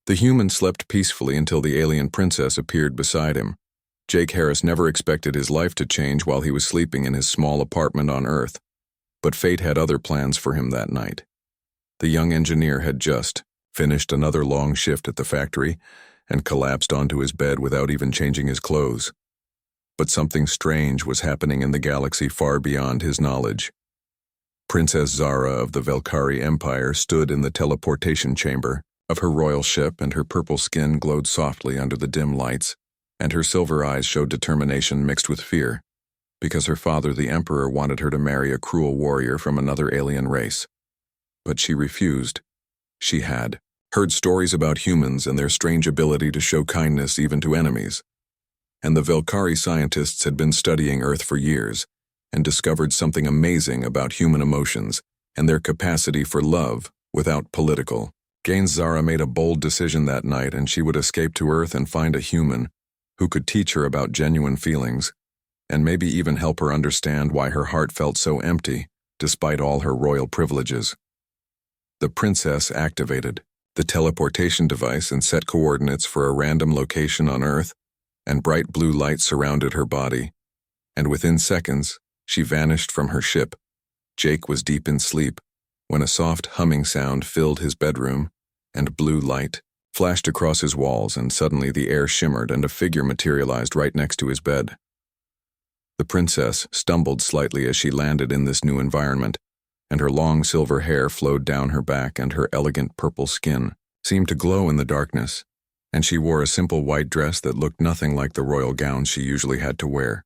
The human slept peacefully until the alien princess appeared beside him. Jake Harris never expected his life to change while he was sleeping in his small apartment on Earth, but fate had other plans for him that night. The young engineer had just finished another long shift at the factory and collapsed onto his bed without even changing his clothes. But something strange was happening in the galaxy far beyond his knowledge. Princess Zara of the Velkari Empire stood in the teleportation chamber of her royal ship, and her purple skin glowed softly under the dim lights, and her silver eyes showed determination mixed with fear, because her father, the Emperor, wanted her to marry a cruel warrior from another alien race. But she refused. She had heard stories about humans and their strange ability to show kindness even to enemies. And the Velkari scientists had been studying Earth for years and discovered something amazing about human emotions and their capacity for love without political gains. Zara made a bold decision that night, and she would escape to Earth and find a human who could teach her about genuine feelings and maybe even help her understand why her heart felt so empty despite all her royal privileges. The princess activated the teleportation device and set coordinates for a random location on Earth, and bright blue light surrounded her body, and within seconds, she vanished from her ship. Jake was deep in sleep when a soft humming sound filled his bedroom, and blue light flashed across his walls, and suddenly the air shimmered and a figure materialized right next to his bed. The princess stumbled slightly as she landed in this new environment, and her long silver hair flowed down her back, and her elegant purple skin seemed to glow in the darkness, and she wore a simple white dress that looked nothing like the royal gowns she usually had to wear.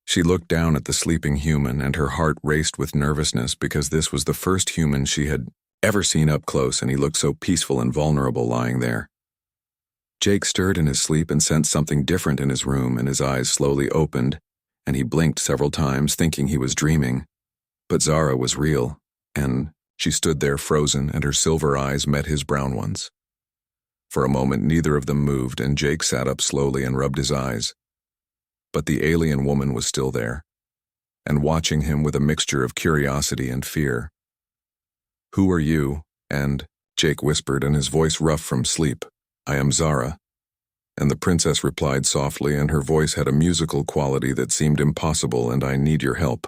She looked down at the sleeping human, and her heart raced with nervousness because this was the first human she had ever seen up close, and he looked so peaceful and vulnerable lying there. Jake stirred in his sleep and sensed something different in his room, and his eyes slowly opened, and he blinked several times thinking he was dreaming. But Zara was real, and she stood there frozen, and her silver eyes met his brown ones. For a moment neither of them moved, and Jake sat up slowly and rubbed his eyes. But the alien woman was still there, and watching him with a mixture of curiosity and fear. "Who are you?" and Jake whispered, and his voice rough from sleep. "I am Zara." And the princess replied softly, and her voice had a musical quality that seemed impossible, "and I need your help."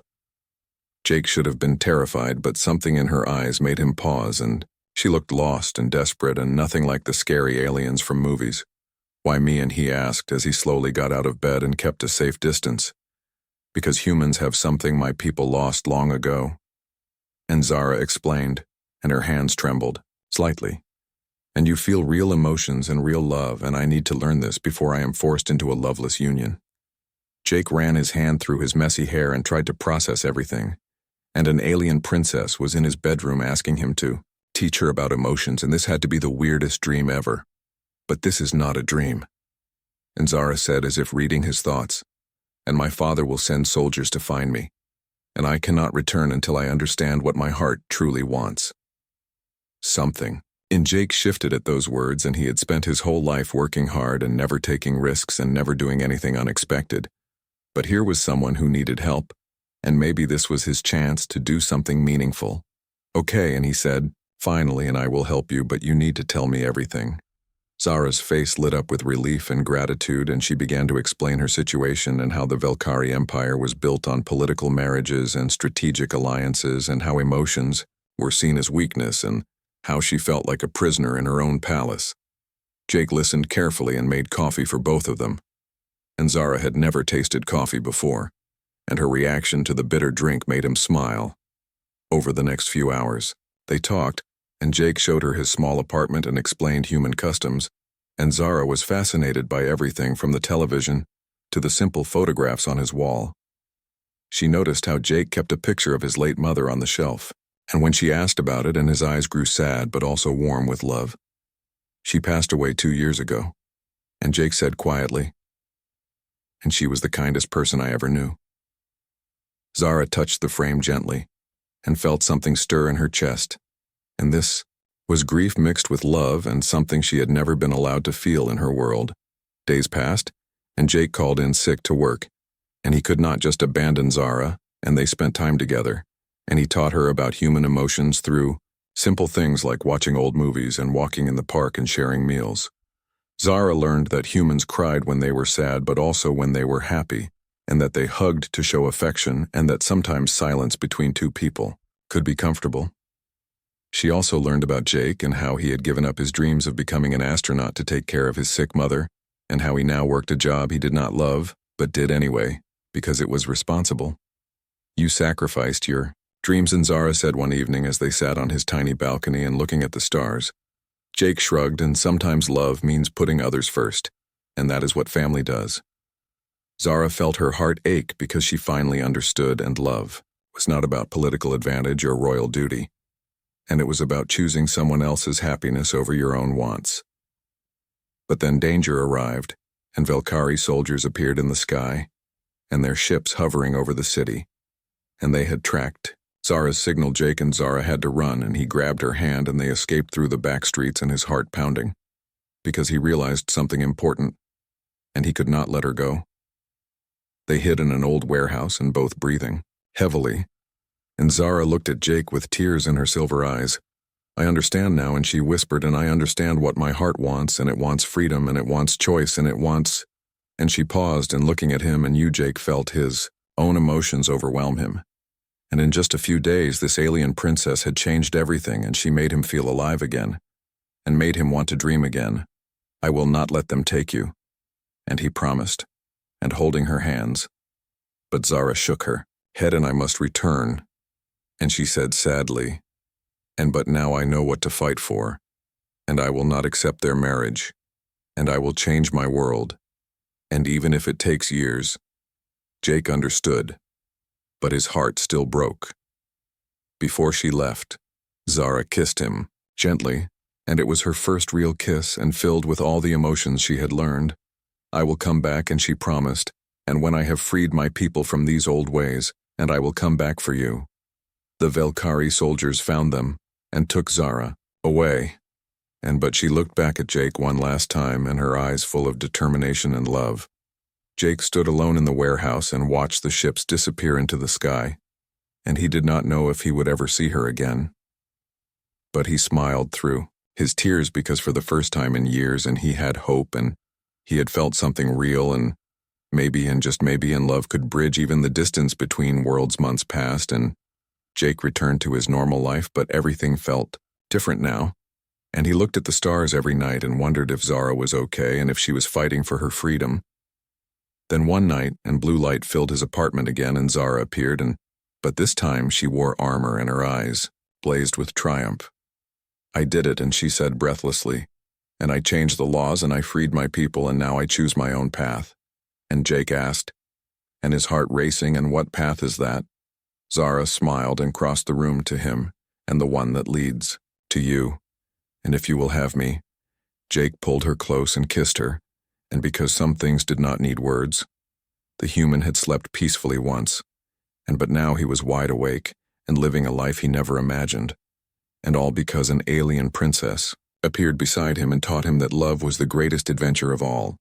Jake should have been terrified, but something in her eyes made him pause, and she looked lost and desperate and nothing like the scary aliens from movies. "Why me?" and he asked as he slowly got out of bed and kept a safe distance. "Because humans have something my people lost long ago." And Zara explained, and her hands trembled, slightly. "And you feel real emotions and real love, and I need to learn this before I am forced into a loveless union." Jake ran his hand through his messy hair and tried to process everything. And an alien princess was in his bedroom asking him to teach her about emotions, and this had to be the weirdest dream ever. "But this is not a dream." And Zara said, as if reading his thoughts, "And my father will send soldiers to find me, and I cannot return until I understand what my heart truly wants." Something in Jake shifted at those words, and he had spent his whole life working hard and never taking risks and never doing anything unexpected. But here was someone who needed help, and maybe this was his chance to do something meaningful. "Okay," and he said, "Finally, and I will help you, but you need to tell me everything." Zara's face lit up with relief and gratitude, and she began to explain her situation and how the Velkari Empire was built on political marriages and strategic alliances, and how emotions were seen as weakness, and how she felt like a prisoner in her own palace. Jake listened carefully and made coffee for both of them. And Zara had never tasted coffee before, and her reaction to the bitter drink made him smile. Over the next few hours, they talked, and Jake showed her his small apartment and explained human customs, and Zara was fascinated by everything from the television to the simple photographs on his wall. She noticed how Jake kept a picture of his late mother on the shelf, and when she asked about it, and his eyes grew sad but also warm with love. "She passed away 2 years ago," and Jake said quietly, "And she was the kindest person I ever knew." Zara touched the frame gently and felt something stir in her chest, and this was grief mixed with love and something she had never been allowed to feel in her world. Days passed, and Jake called in sick to work, and he could not just abandon Zara, and they spent time together, and he taught her about human emotions through Simple things like watching old movies and walking in the park and sharing meals. Zara learned that humans cried when they were sad but also when they were happy, and that they hugged to show affection, and that sometimes silence between two people could be comfortable. She also learned about Jake and how he had given up his dreams of becoming an astronaut to take care of his sick mother, and how he now worked a job he did not love, but did anyway, because it was responsible. "You sacrificed your dreams," and Zara said one evening as they sat on his tiny balcony and looking at the stars. Jake shrugged, and sometimes love means putting others first, and that is what family does. Zara felt her heart ache because she finally understood, and love was not about political advantage or royal duty, and it was about choosing someone else's happiness over your own wants. But then danger arrived, and Velkari soldiers appeared in the sky, and their ships hovering over the city, and they had tracked Zara's signal. Jake and Zara had to run, and he grabbed her hand and they escaped through the back streets, and his heart pounding, because he realized something important, and he could not let her go. They hid in an old warehouse and both breathing heavily, and Zara looked at Jake with tears in her silver eyes. "I understand now," and she whispered, "and I understand what my heart wants, and it wants freedom, and it wants choice, and it wants—" And she paused, and looking at him and you, Jake felt his own emotions overwhelm him. And in just a few days, this alien princess had changed everything, and she made him feel alive again, and made him want to dream again. "I will not let them take you," and he promised, and holding her hands. But Zara shook her head. "And I must return," and she said sadly, but now I know what to fight for, and I will not accept their marriage, and I will change my world, and even if it takes years." Jake understood, but his heart still broke. Before she left, Zara kissed him gently, and it was her first real kiss and filled with all the emotions she had learned. "I will come back," and she promised, "and when I have freed my people from these old ways, and I will come back for you." The Velkari soldiers found them and took Zara away, but she looked back at Jake one last time, and her eyes full of determination and love. Jake stood alone in the warehouse and watched the ships disappear into the sky, and he did not know if he would ever see her again. But he smiled through his tears, because for the first time in years, and he had hope, and he had felt something real, and maybe, and just maybe, and love could bridge even the distance between worlds. Months passed, and Jake returned to his normal life, but everything felt different now, and he looked at the stars every night and wondered if Zara was okay and if she was fighting for her freedom. Then one night, and blue light filled his apartment again, and Zara appeared, but this time she wore armor and her eyes blazed with triumph. "I did it," and she said breathlessly, "and I changed the laws, and I freed my people, and now I choose my own path." And Jake asked, and his heart racing, "And what path is that?" Zara smiled and crossed the room to him, "And the one that leads to you. And if you will have me." Jake pulled her close and kissed her, and because some things did not need words, the human had slept peacefully once, but now he was wide awake and living a life he never imagined, and all because an alien princess appeared beside him and taught him that love was the greatest adventure of all.